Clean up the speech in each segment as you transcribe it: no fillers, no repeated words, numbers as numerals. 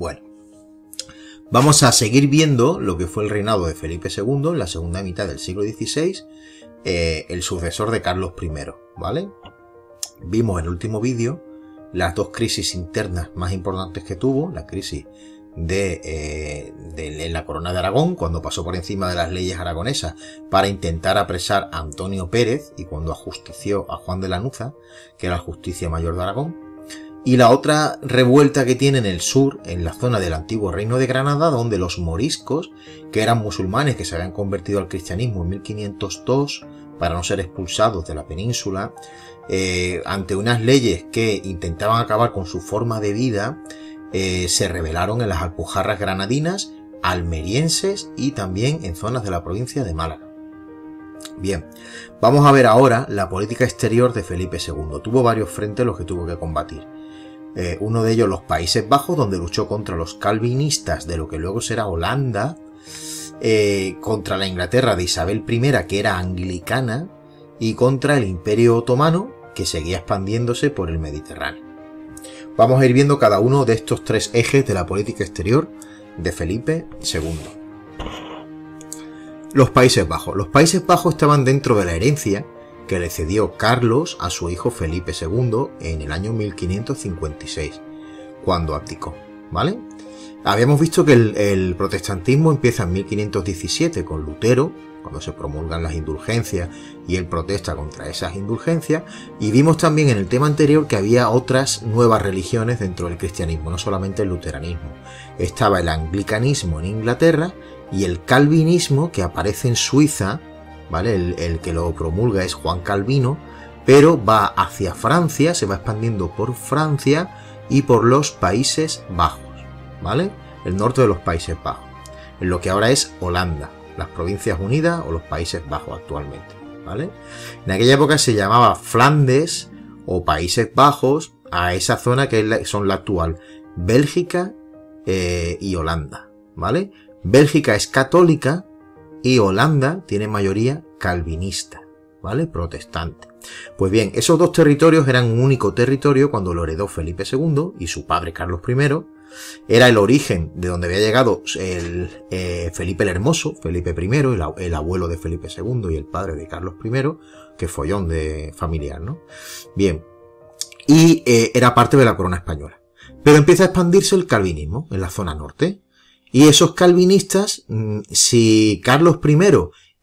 Bueno, vamos a seguir viendo lo que fue el reinado de Felipe II en la segunda mitad del siglo XVI, el sucesor de Carlos I, ¿vale? Vimos en el último vídeo las dos crisis internas más importantes que tuvo, la crisis de la corona de Aragón, cuando pasó por encima de las leyes aragonesas para intentar apresar a Antonio Pérez y cuando ajustició a Juan de Lanuza, que era el justicia mayor de Aragón, y la otra revuelta que tiene en el sur, en la zona del antiguo reino de Granada, donde los moriscos, que eran musulmanes que se habían convertido al cristianismo en 1502 para no ser expulsados de la península, ante unas leyes que intentaban acabar con su forma de vida, se rebelaron en las alpujarras granadinas, almerienses y también en zonas de la provincia de Málaga. Bien, vamos a ver ahora la política exterior de Felipe II. Tuvo varios frentes los que tuvo que combatir. Uno de ellos los Países Bajos, donde luchó contra los calvinistas de lo que luego será Holanda, contra la Inglaterra de Isabel I, que era anglicana, y contra el Imperio Otomano, que seguía expandiéndose por el Mediterráneo. Vamos a ir viendo cada uno de estos tres ejes de la política exterior de Felipe II. Los Países Bajos. Los Países Bajos estaban dentro de la herencia que le cedió Carlos a su hijo Felipe II en el año 1556, cuando abdicó, ¿vale? Habíamos visto que el protestantismo empieza en 1517 con Lutero, cuando se promulgan las indulgencias y él protesta contra esas indulgencias, y vimos también en el tema anterior que había otras nuevas religiones dentro del cristianismo, no solamente el luteranismo. Estaba el anglicanismo en Inglaterra y el calvinismo, que aparece en Suiza, ¿vale? El que lo promulga es Juan Calvino, pero va hacia Francia, se va expandiendo por Francia y por los Países Bajos, ¿vale? El norte de los Países Bajos, en lo que ahora es Holanda, las Provincias Unidas o los Países Bajos actualmente, ¿vale? En aquella época se llamaba Flandes o Países Bajos a esa zona que son la actual Bélgica y Holanda, ¿vale? Bélgica es católica y Holanda tiene mayoría calvinista, ¿vale? Protestante. Pues bien, esos dos territorios eran un único territorio cuando lo heredó Felipe II y su padre Carlos I. Era el origen de donde había llegado Felipe el Hermoso, Felipe I, el abuelo de Felipe II y el padre de Carlos I, que follón de familiar, ¿no? Bien, y era parte de la corona española. Pero empieza a expandirse el calvinismo en la zona norte. Y esos calvinistas, si Carlos I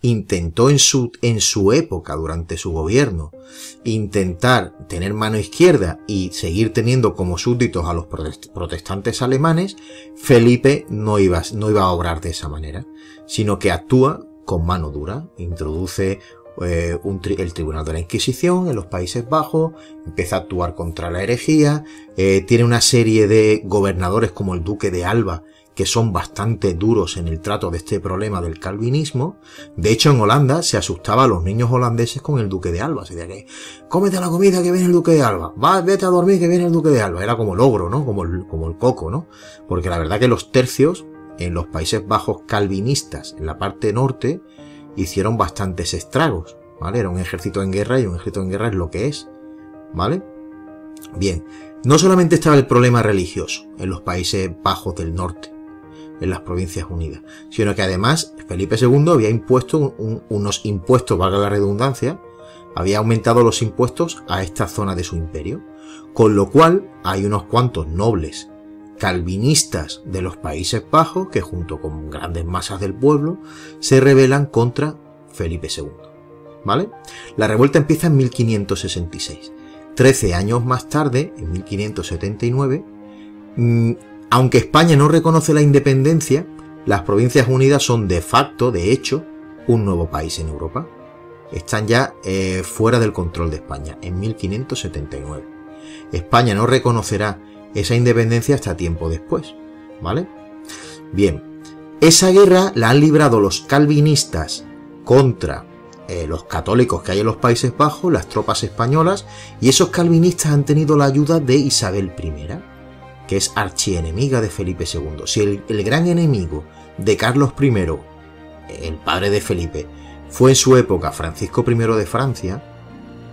intentó en su época, durante su gobierno, intentar tener mano izquierda y seguir teniendo como súbditos a los protestantes alemanes, Felipe no iba a obrar de esa manera, sino que actúa con mano dura, introduce el Tribunal de la Inquisición en los Países Bajos, empieza a actuar contra la herejía, tiene una serie de gobernadores como el Duque de Alba, que son bastante duros en el trato de este problema del calvinismo. De hecho, en Holanda se asustaba a los niños holandeses con el Duque de Alba. Se decía que, cómete la comida que viene el Duque de Alba, vete a dormir que viene el Duque de Alba. Era como el ogro, ¿no? Como el coco, ¿no? Porque la verdad que los tercios en los Países Bajos calvinistas, en la parte norte, hicieron bastantes estragos, ¿vale? Era un ejército en guerra y un ejército en guerra es lo que es, ¿vale? Bien, no solamente estaba el problema religioso en los Países Bajos del norte, en las Provincias Unidas, sino que además Felipe II había impuesto unos impuestos, valga la redundancia, había aumentado los impuestos a esta zona de su imperio, con lo cual hay unos cuantos nobles calvinistas de los Países Bajos que junto con grandes masas del pueblo se rebelan contra Felipe II, ¿vale? La revuelta empieza en 1566. 13 años más tarde, en 1579, aunque España no reconoce la independencia, las Provincias Unidas son de facto, de hecho, un nuevo país en Europa. Están ya fuera del control de España, en 1579. España no reconocerá esa independencia hasta tiempo después, ¿vale? Bien, esa guerra la han librado los calvinistas contra los católicos que hay en los Países Bajos, las tropas españolas, y esos calvinistas han tenido la ayuda de Isabel I, que es archienemiga de Felipe II. Si el gran enemigo de Carlos I, el padre de Felipe, fue en su época Francisco I de Francia,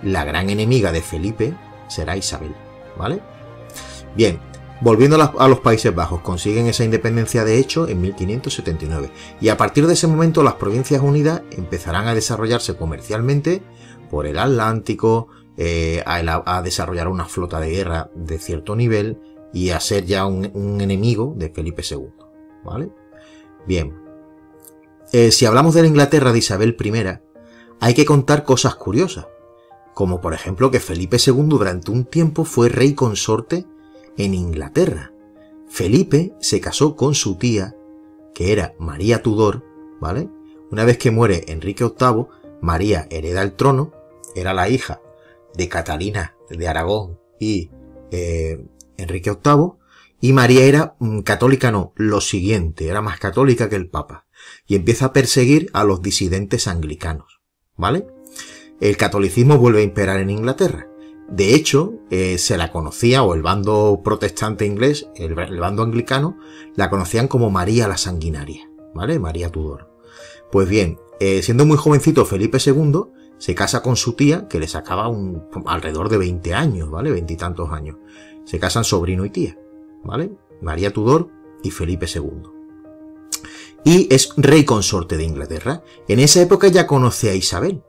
la gran enemiga de Felipe será Isabel, ¿vale? Bien, Volviendo a los Países Bajos, consiguen esa independencia de hecho en 1579 y a partir de ese momento las Provincias Unidas empezarán a desarrollarse comercialmente por el Atlántico, a desarrollar una flota de guerra de cierto nivel y a ser ya un enemigo de Felipe II, ¿vale? Bien, si hablamos de la Inglaterra de Isabel I, hay que contar cosas curiosas, como por ejemplo que Felipe II durante un tiempo fue rey consorte en Inglaterra. Felipe se casó con su tía, que era María Tudor, ¿vale? Una vez que muere Enrique VIII, María hereda el trono, era la hija de Catalina de Aragón y Enrique VIII, y María era católica, no, lo siguiente, era más católica que el Papa, y empieza a perseguir a los disidentes anglicanos, ¿vale? El catolicismo vuelve a imperar en Inglaterra. De hecho, se la conocía, o el bando protestante inglés, el bando anglicano, la conocían como María la Sanguinaria, ¿vale? María Tudor. Pues bien, siendo muy jovencito Felipe II, se casa con su tía, que le sacaba alrededor de 20 años, ¿vale? 20 y tantos años. Se casan sobrino y tía, ¿vale? María Tudor y Felipe II. Y es rey consorte de Inglaterra. En esa época ya conoce a Isabel,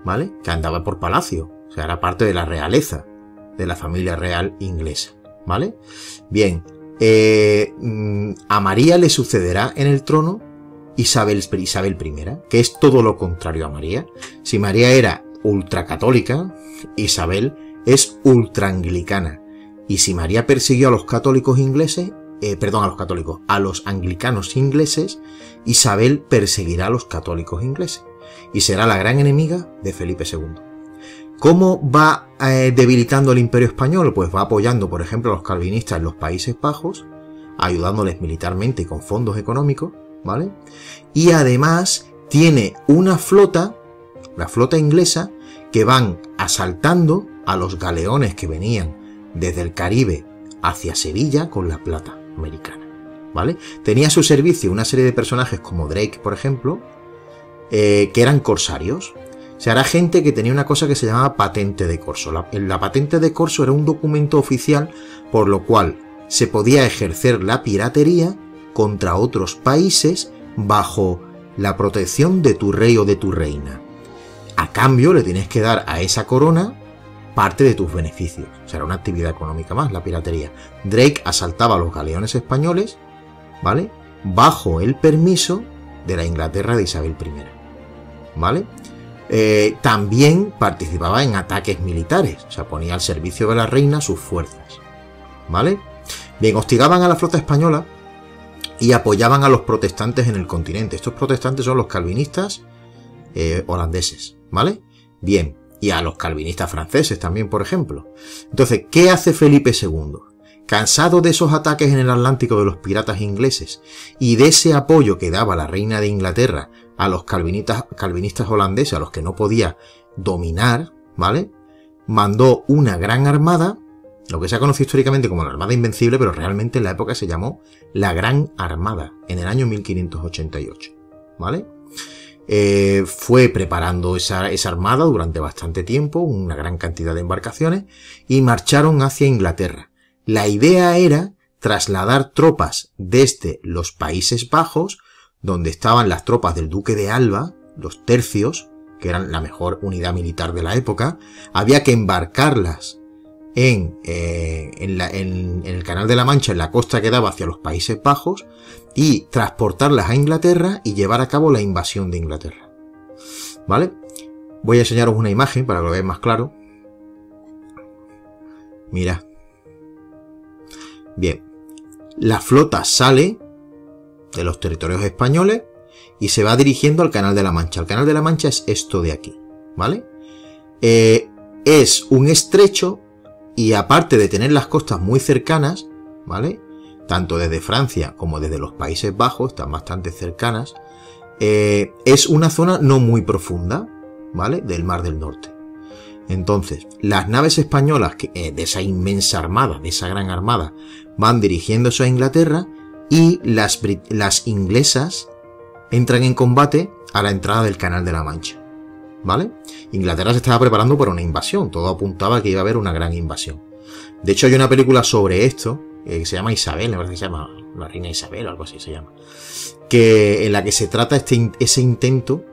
¿vale? Que andaba por palacio. O sea, era parte de la realeza, de la familia real inglesa, ¿vale? Bien, a María le sucederá en el trono Isabel I, que es todo lo contrario a María. Si María era ultracatólica, Isabel es ultraanglicana. Y si María persiguió a los católicos ingleses, a los anglicanos ingleses, Isabel perseguirá a los católicos ingleses y será la gran enemiga de Felipe II. ¿Cómo va debilitando el Imperio Español? Pues va apoyando, por ejemplo, a los calvinistas en los Países Bajos, ayudándoles militarmente y con fondos económicos, ¿vale? Y además tiene una flota, la flota inglesa, que van asaltando a los galeones que venían desde el Caribe hacia Sevilla con la plata americana, ¿vale? Tenía a su servicio una serie de personajes como Drake, por ejemplo, que eran corsarios. O sea, era gente que tenía una cosa que se llamaba patente de corso. La patente de corso era un documento oficial por lo cual se podía ejercer la piratería contra otros países bajo la protección de tu rey o de tu reina. A cambio le tienes que dar a esa corona parte de tus beneficios. O sea, era una actividad económica más, la piratería. Drake asaltaba a los galeones españoles, ¿vale? Bajo el permiso de la Inglaterra de Isabel I, ¿vale? También participaba en ataques militares, o sea, ponía al servicio de la reina sus fuerzas, ¿vale? Bien, hostigaban a la flota española y apoyaban a los protestantes en el continente. Estos protestantes son los calvinistas holandeses, ¿vale? Bien, y a los calvinistas franceses también, por ejemplo. Entonces, ¿qué hace Felipe II? Cansado de esos ataques en el Atlántico de los piratas ingleses y de ese apoyo que daba la reina de Inglaterra a los calvinistas holandeses, a los que no podía dominar, ¿vale? Mandó una gran armada, lo que se ha conocido históricamente como la Armada Invencible, pero realmente en la época se llamó la Gran Armada, en el año 1588, ¿vale? Fue preparando esa armada durante bastante tiempo, una gran cantidad de embarcaciones, y marcharon hacia Inglaterra. La idea era trasladar tropas desde los Países Bajos, donde estaban las tropas del duque de Alba, los tercios, que eran la mejor unidad militar de la época. Había que embarcarlas en el Canal de la Mancha, en la costa que daba hacia los Países Bajos, y transportarlas a Inglaterra y llevar a cabo la invasión de Inglaterra, ¿vale? Voy a enseñaros una imagen para que lo veáis más claro. Mirad. Bien, la flota sale de los territorios españoles y se va dirigiendo al Canal de la Mancha. El Canal de la Mancha es esto de aquí, ¿vale? Es un estrecho y aparte de tener las costas muy cercanas, ¿vale? Tanto desde Francia como desde los Países Bajos, están bastante cercanas, es una zona no muy profunda, ¿vale? Del Mar del Norte. Entonces, las naves españolas de esa inmensa armada, de esa gran armada, van dirigiéndose a Inglaterra y las inglesas entran en combate a la entrada del Canal de la Mancha, ¿vale? Inglaterra se estaba preparando para una invasión, todo apuntaba a que iba a haber una gran invasión. De hecho, hay una película sobre esto, se llama Isabel, me parece que se llama la reina Isabel o algo así se llama, que en la que se trata ese intento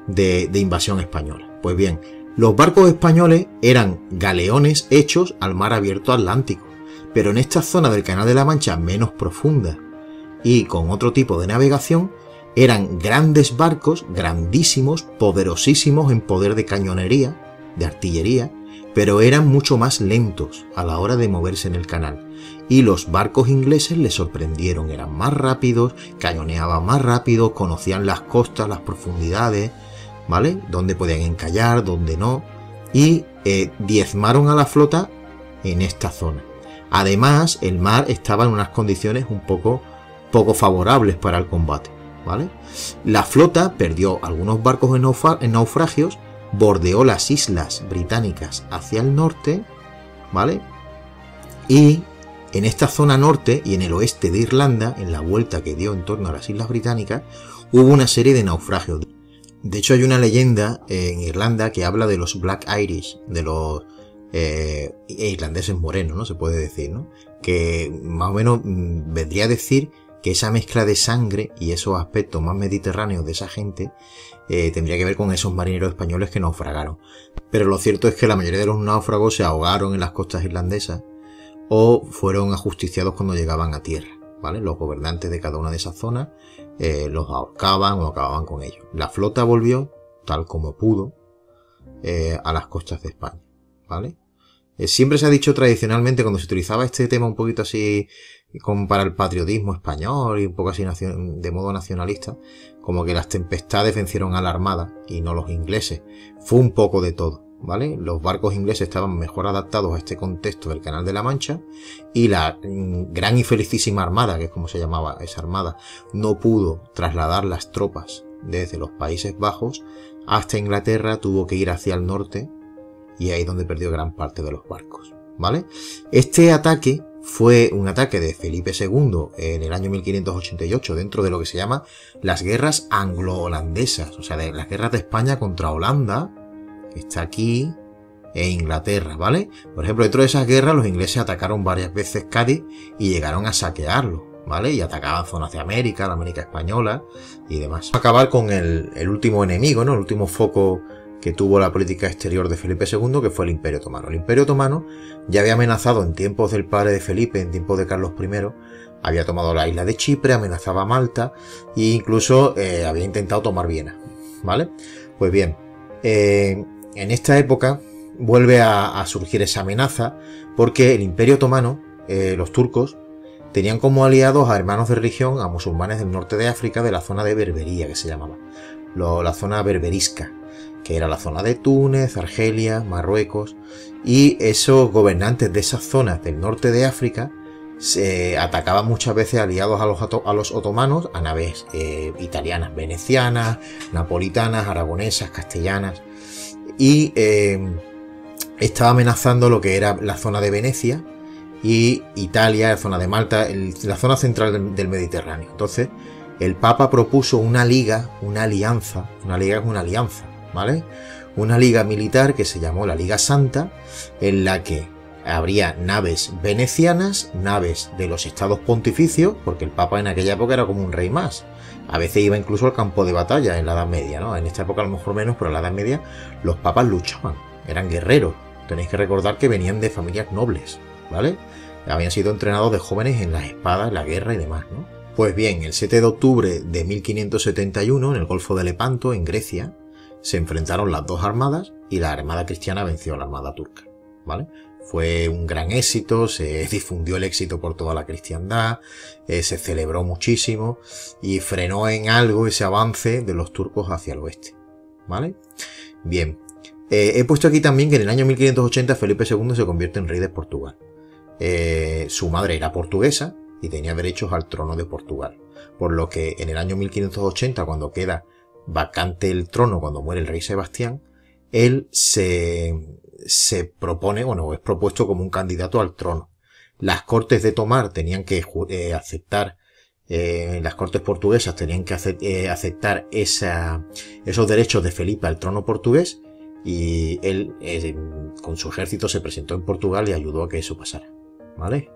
de invasión española. Pues bien, los barcos españoles eran galeones hechos al mar abierto Atlántico, pero en esta zona del Canal de la Mancha menos profunda y con otro tipo de navegación, eran grandes barcos, grandísimos, poderosísimos en poder de cañonería, de artillería, pero eran mucho más lentos a la hora de moverse en el canal. Y los barcos ingleses les sorprendieron, eran más rápidos, cañoneaban más rápido, conocían las costas, las profundidades, ¿vale? Dónde podían encallar, dónde no, y diezmaron a la flota en esta zona. Además, el mar estaba en unas condiciones un poco favorables para el combate, ¿vale? La flota perdió algunos barcos en naufragios, bordeó las islas británicas hacia el norte, ¿vale? Y en esta zona norte y en el oeste de Irlanda, en la vuelta que dio en torno a las islas británicas, hubo una serie de naufragios. De hecho, hay una leyenda en Irlanda que habla de los Black Irish, de los irlandeses morenos, ¿no? Se puede decir, ¿no? Que más o menos vendría a decir que esa mezcla de sangre y esos aspectos más mediterráneos de esa gente tendría que ver con esos marineros españoles que naufragaron. Pero lo cierto es que la mayoría de los náufragos se ahogaron en las costas irlandesas o fueron ajusticiados cuando llegaban a tierra, ¿vale? Los gobernantes de cada una de esas zonas los ahorcaban o acababan con ellos. La flota volvió, tal como pudo, a las costas de España, ¿vale? Siempre se ha dicho tradicionalmente, cuando se utilizaba este tema un poquito así como para el patriotismo español y un poco así de modo nacionalista, como que las tempestades vencieron a la armada y no los ingleses. Fue un poco de todo, ¿vale? Los barcos ingleses estaban mejor adaptados a este contexto del Canal de la Mancha y la gran y felicísima armada, que es como se llamaba esa armada, no pudo trasladar las tropas desde los Países Bajos hasta Inglaterra, tuvo que ir hacia el norte y ahí es donde perdió gran parte de los barcos, ¿vale? Este ataque fue un ataque de Felipe II en el año 1588 dentro de lo que se llama las guerras anglo-holandesas, o sea, de las guerras de España contra Holanda, que está aquí, e Inglaterra, ¿vale? Por ejemplo, dentro de esas guerras los ingleses atacaron varias veces Cádiz y llegaron a saquearlo, ¿vale? Y atacaban zonas de América, la América española y demás. Acabar con el último enemigo, ¿no? El último foco que tuvo la política exterior de Felipe II, que fue el Imperio Otomano. El Imperio Otomano ya había amenazado en tiempos del padre de Felipe, en tiempos de Carlos I, había tomado la isla de Chipre, amenazaba Malta e incluso había intentado tomar Viena, ¿vale? Pues bien, en esta época vuelve a surgir esa amenaza porque el Imperio Otomano, los turcos, tenían como aliados a hermanos de religión, a musulmanes del norte de África, de la zona de Berbería, que se llamaba, la zona berberisca, que era la zona de Túnez, Argelia, Marruecos, y esos gobernantes de esas zonas del norte de África se atacaban muchas veces aliados a los otomanos, a naves italianas, venecianas, napolitanas, aragonesas, castellanas, y estaba amenazando lo que era la zona de Venecia y Italia, la zona de Malta, la zona central del Mediterráneo. Entonces el Papa propuso una liga, una alianza, ¿vale? Una liga militar que se llamó la Liga Santa, en la que habría naves venecianas, naves de los estados pontificios, porque el Papa en aquella época era como un rey más. A veces iba incluso al campo de batalla en la Edad Media, ¿no? En esta época a lo mejor menos, pero en la Edad Media los papas luchaban, eran guerreros. Tenéis que recordar que venían de familias nobles, ¿vale? Habían sido entrenados de jóvenes en las espadas, la guerra y demás, ¿no? Pues bien, el 7 de octubre de 1571, en el Golfo de Lepanto, en Grecia, se enfrentaron las dos armadas y la armada cristiana venció a la armada turca, ¿vale? Fue un gran éxito, se difundió el éxito por toda la cristiandad, se celebró muchísimo y frenó en algo ese avance de los turcos hacia el oeste, ¿vale? Bien, he puesto aquí también que en el año 1580 Felipe II se convierte en rey de Portugal. Su madre era portuguesa y tenía derechos al trono de Portugal, por lo que en el año 1580, cuando queda vacante el trono, cuando muere el rey Sebastián, él se propone, bueno, es propuesto como un candidato al trono. Las Cortes de Tomar tenían que aceptar, las Cortes portuguesas tenían que aceptar esos derechos de Felipe al trono portugués, y él con su ejército se presentó en Portugal y ayudó a que eso pasara, ¿vale?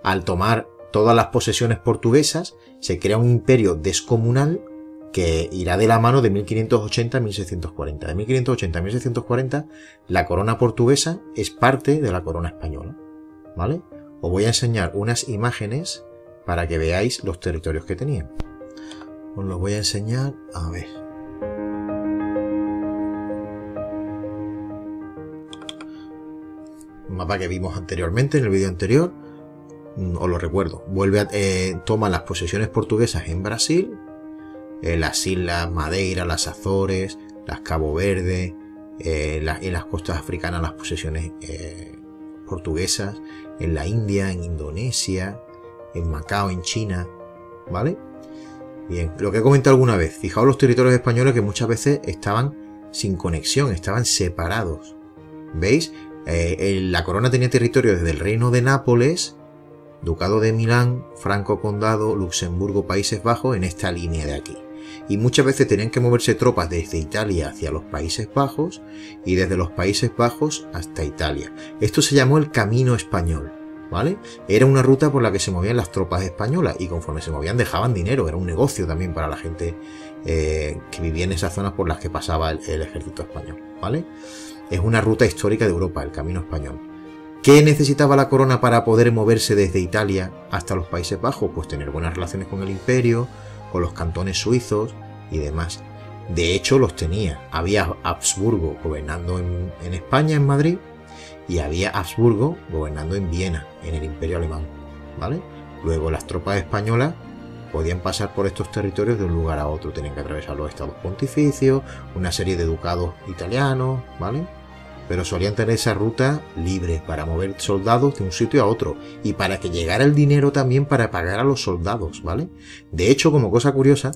Al tomar todas las posesiones portuguesas, se crea un imperio descomunal que irá de la mano de 1580 a 1640. De 1580 a 1640, la corona portuguesa es parte de la corona española, ¿vale? Os voy a enseñar unas imágenes para que veáis los territorios que tenían. Os los voy a enseñar, a ver. Un mapa que vimos anteriormente, en el vídeo anterior, os lo recuerdo. Toma las posesiones portuguesas en Brasil, las islas Madeira, las Azores, las Cabo Verde, en las costas africanas las posesiones portuguesas, en la India, en Indonesia, en Macao, en China, ¿vale? Bien, lo que he comentado alguna vez, fijaos los territorios españoles que muchas veces estaban sin conexión, estaban separados. ¿Veis? La corona tenía territorio desde el reino de Nápoles, Ducado de Milán, Franco Condado, Luxemburgo, Países Bajos, en esta línea de aquí. Y muchas veces tenían que moverse tropas desde Italia hacia los Países Bajos y desde los Países Bajos hasta Italia. Esto se llamó el Camino Español, ¿vale? Era una ruta por la que se movían las tropas españolas y conforme se movían dejaban dinero, era un negocio también para la gente que vivía en esas zonas por las que pasaba el ejército español, ¿vale? Es una ruta histórica de Europa, el Camino Español. ¿Qué necesitaba la corona para poder moverse desde Italia hasta los Países Bajos? Pues tener buenas relaciones con el imperio, con los cantones suizos y demás. De hecho, los tenía. Había Habsburgo gobernando en España, en Madrid, y había Habsburgo gobernando en Viena, en el imperio alemán, ¿vale? Luego las tropas españolas podían pasar por estos territorios de un lugar a otro. Tenían que atravesar los estados pontificios, una serie de ducados italianos, ¿vale? Pero solían tener esa ruta libre para mover soldados de un sitio a otro y para que llegara el dinero también para pagar a los soldados, ¿vale? De hecho, como cosa curiosa,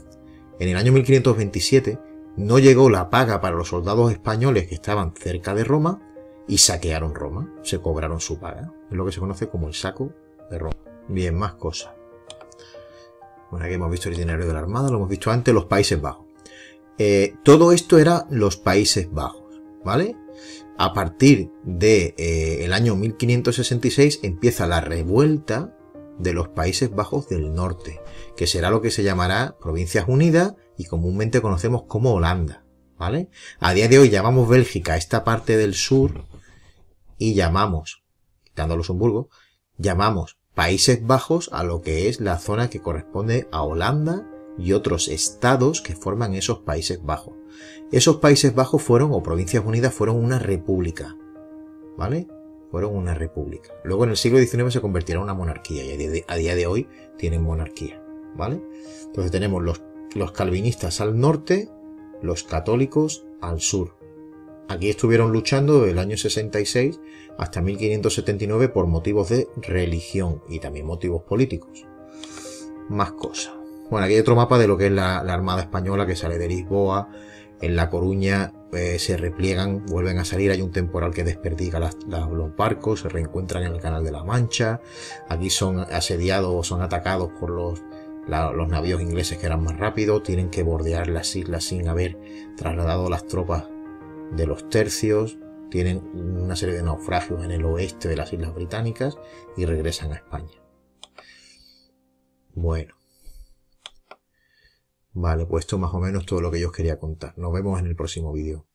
en el año 1527 no llegó la paga para los soldados españoles que estaban cerca de Roma y saquearon Roma, se cobraron su paga. Es lo que se conoce como el saco de Roma. Bien, más cosas. Bueno, aquí hemos visto el itinerario de la Armada, lo hemos visto antes, los Países Bajos. Todo esto era los Países Bajos, ¿vale? A partir de el año 1566 empieza la revuelta de los Países Bajos del Norte, que será lo que se llamará Provincias Unidas y comúnmente conocemos como Holanda, ¿vale? A día de hoy llamamos Bélgica a esta parte del sur y llamamos, quitando Luxemburgo, llamamos Países Bajos a lo que es la zona que corresponde a Holanda y otros estados que forman esos Países Bajos. Esos Países Bajos fueron, o Provincias Unidas, fueron una república, ¿vale? Fueron una república. Luego en el siglo XIX se convirtieron en una monarquía y a día de hoy tienen monarquía, ¿vale? Entonces tenemos los calvinistas al norte, los católicos al sur. Aquí estuvieron luchando desde el año 66 hasta 1579 por motivos de religión y también motivos políticos. Más cosas. Bueno, aquí hay otro mapa de lo que es la Armada Española que sale de Lisboa. En La Coruña se repliegan, vuelven a salir, hay un temporal que desperdiga los barcos, se reencuentran en el Canal de la Mancha. Aquí son asediados o son atacados por los navíos ingleses que eran más rápidos, tienen que bordear las islas sin haber trasladado las tropas de los tercios, tienen una serie de naufragios en el oeste de las Islas Británicas y regresan a España. Bueno. Vale, pues esto más o menos todo lo que yo os quería contar. Nos vemos en el próximo vídeo.